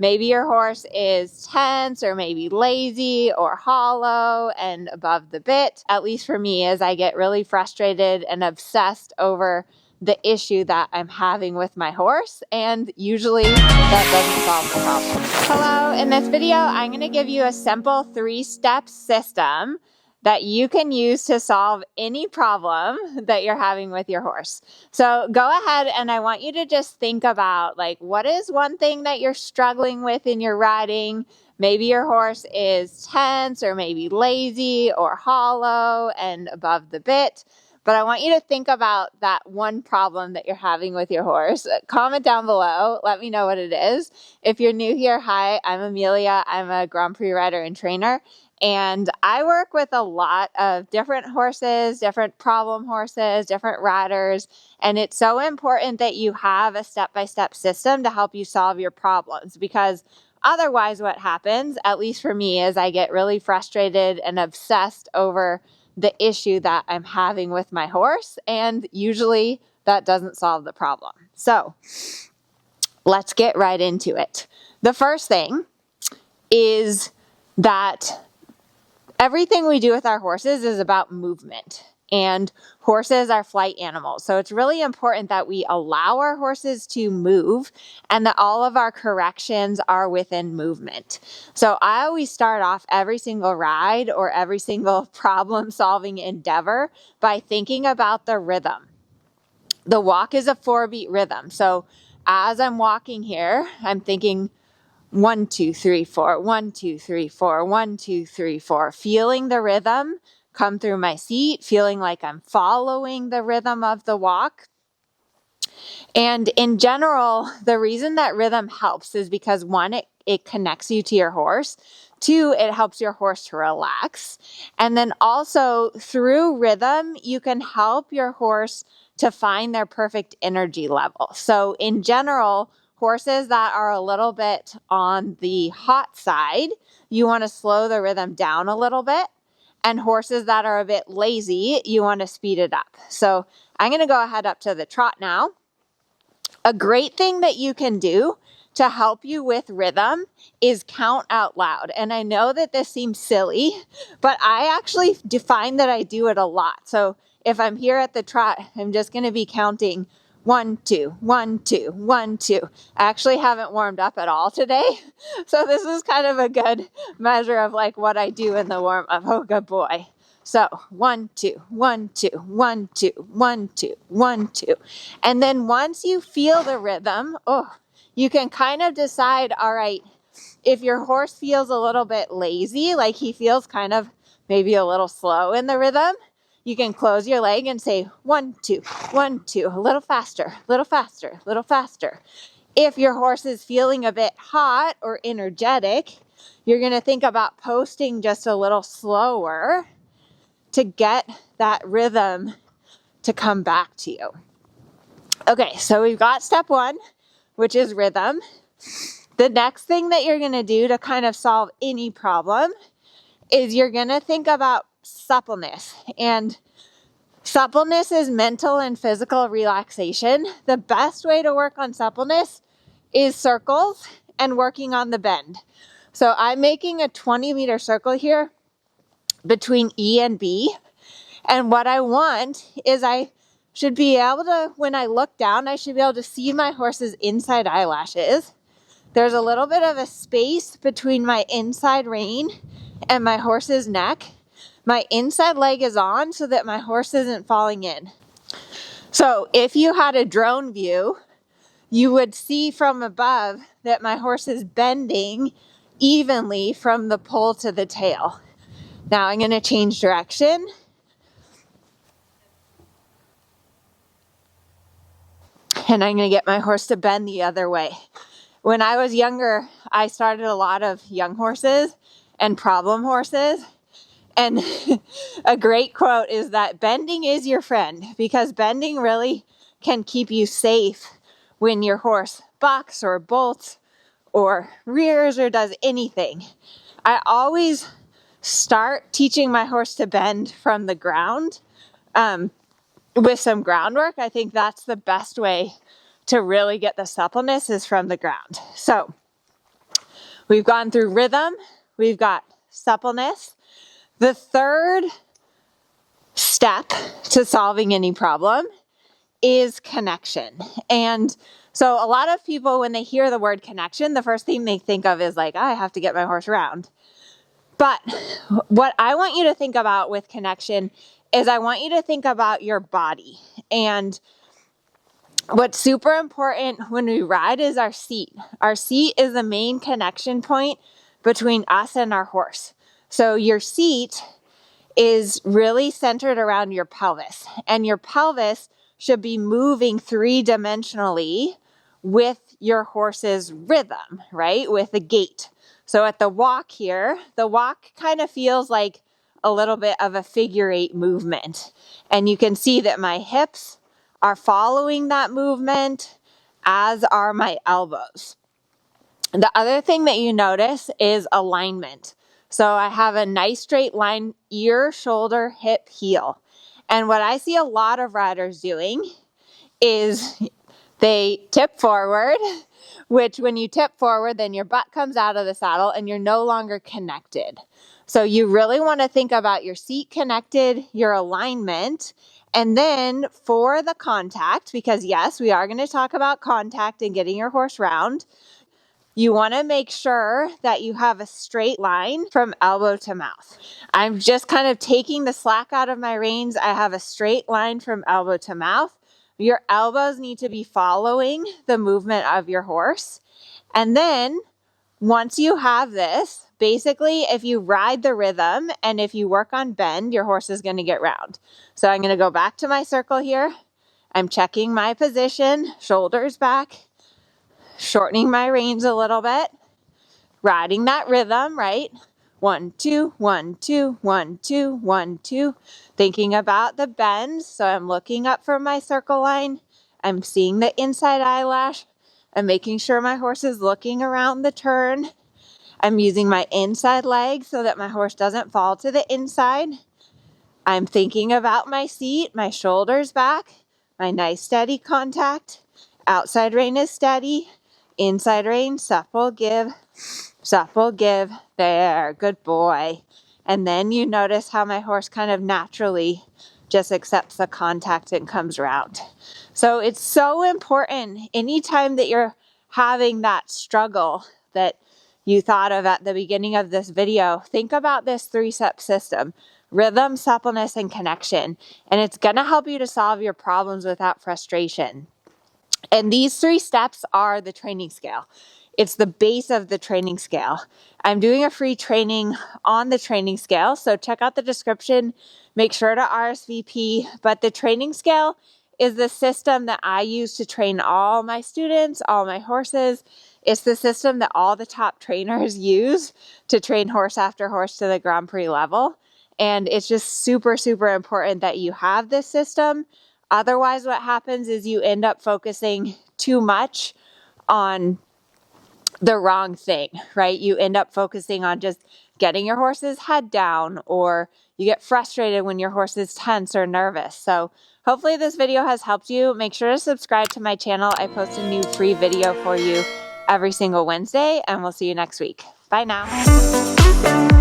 Maybe your horse is tense or maybe lazy or hollow and above the bit. At least for me, as I get really frustrated and obsessed over the issue that I'm having with my horse, and usually that doesn't solve the problem. Hello, in this video, I'm going to give you a simple 3-step system that you can use to solve any problem that you're having with your horse. So go ahead and I want you to just think about, like, what is one thing that you're struggling with in your riding? Maybe your horse is tense or maybe lazy or hollow and above the bit. But I want you to think about that one problem that you're having with your horse. Comment down below. Let me know what it is. If you're new here, hi, I'm Amelia. I'm a Grand Prix rider and trainer. And I work with a lot of different horses, different problem horses, different riders. And it's so important that you have a step-by-step system to help you solve your problems, because otherwise what happens, at least for me, is I get really frustrated and obsessed over the issue that I'm having with my horse. And usually that doesn't solve the problem. So let's get right into it. The first thing is that everything we do with our horses is about movement, and horses are flight animals. So it's really important that we allow our horses to move and that all of our corrections are within movement. So I always start off every single ride or every single problem-solving endeavor by thinking about the rhythm. The walk is a 4-beat rhythm. So as I'm walking here, I'm thinking 1, 2, 3, 4, 1, 2, 3, 4, 1, 2, 3, 4. Feeling the rhythm come through my seat, feeling like I'm following the rhythm of the walk. And in general, the reason that rhythm helps is because 1, it connects you to your horse. 2, it helps your horse to relax. And then also through rhythm, you can help your horse to find their perfect energy level. So in general, horses that are a little bit on the hot side, you want to slow the rhythm down a little bit. And horses that are a bit lazy, you want to speed it up. So I'm going to go ahead up to the trot now. A great thing that you can do to help you with rhythm is count out loud. And I know that this seems silly, but I actually find that I do it a lot. So if I'm here at the trot, I'm just going to be counting 1, 2, 1, 2, 1, 2. I actually haven't warmed up at all today. So this is kind of a good measure of like what I do in the warm up. Oh, good boy. So 1, 2, 1, 2, 1, 2, 1, 2, 1, 2. And then once you feel the rhythm, you can kind of decide, all right, if your horse feels a little bit lazy, like he feels kind of maybe a little slow in the rhythm, you can close your leg and say 1, 2, 1, 2, a little faster, little faster, little faster. If your horse is feeling a bit hot or energetic, you're going to think about posting just a little slower to get that rhythm to come back to you. Okay, so we've got step 1, which is rhythm. The next thing that you're going to do to kind of solve any problem is you're going to think about suppleness. And suppleness is mental and physical relaxation. The best way to work on suppleness is circles and working on the bend. So I'm making a 20-meter circle here between E and B. And what I want is I should be able to, when I look down, I should be able to see my horse's inside eyelashes. There's a little bit of a space between my inside rein and my horse's neck. My inside leg is on so that my horse isn't falling in. So if you had a drone view, you would see from above that my horse is bending evenly from the poll to the tail. Now I'm going to change direction. And I'm going to get my horse to bend the other way. When I was younger, I started a lot of young horses and problem horses. And a great quote is that bending is your friend, because bending really can keep you safe when your horse bucks or bolts or rears or does anything. I always start teaching my horse to bend from the ground with some groundwork. I think that's the best way to really get the suppleness is from the ground. So We've gone through rhythm. We've got suppleness. The third step to solving any problem is connection. And so a lot of people, when they hear the word connection, the first thing they think of is like, I have to get my horse around. But what I want you to think about with connection is I want you to think about your body. And what's super important when we ride is our seat. Our seat is the main connection point between us and our horse. So your seat is really centered around your pelvis, and your pelvis should be moving three-dimensionally with your horse's rhythm, right? With the gait. So at the walk here, the walk kind of feels like a little bit of a figure eight movement. And you can see that my hips are following that movement, as are my elbows. The other thing that you notice is alignment. So I have a nice straight line, ear, shoulder, hip, heel. And what I see a lot of riders doing is they tip forward, which when you tip forward, then your butt comes out of the saddle and you're no longer connected. So you really want to think about your seat connected, your alignment, and then for the contact, because yes, we are going to talk about contact and getting your horse round. You want to make sure that you have a straight line from elbow to mouth. I'm just kind of taking the slack out of my reins. I have a straight line from elbow to mouth. Your elbows need to be following the movement of your horse. And then once you have this, basically if you ride the rhythm and if you work on bend, your horse is going to get round. So I'm going to go back to my circle here. I'm checking my position, shoulders back, shortening my reins a little bit, riding that rhythm, right? 1, 2, 1, 2, 1, 2, 1, 2. Thinking about the bend. So I'm looking up from my circle line. I'm seeing the inside eyelash. I'm making sure my horse is looking around the turn. I'm using my inside leg so that my horse doesn't fall to the inside. I'm thinking about my seat, my shoulders back, my nice steady contact. Outside rein is steady. Inside rein, supple, give, there, good boy. And then you notice how my horse kind of naturally just accepts the contact and comes around. So it's so important anytime that you're having that struggle that you thought of at the beginning of this video, think about this 3-step system: rhythm, suppleness, and connection. And it's going to help you to solve your problems without frustration. And these 3 steps are the training scale. It's the base of the training scale. I'm doing a free training on the training scale, so check out the description. Make sure to RSVP. But the training scale is the system that I use to train all my students, all my horses. It's the system that all the top trainers use to train horse after horse to the Grand Prix level. And it's just super, super important that you have this system. Otherwise, what happens is you end up focusing too much on the wrong thing, right? You end up focusing on just getting your horse's head down, or you get frustrated when your horse is tense or nervous. So hopefully this video has helped you. Make sure to subscribe to my channel. I post a new free video for you every single Wednesday, and we'll see you next week. Bye now.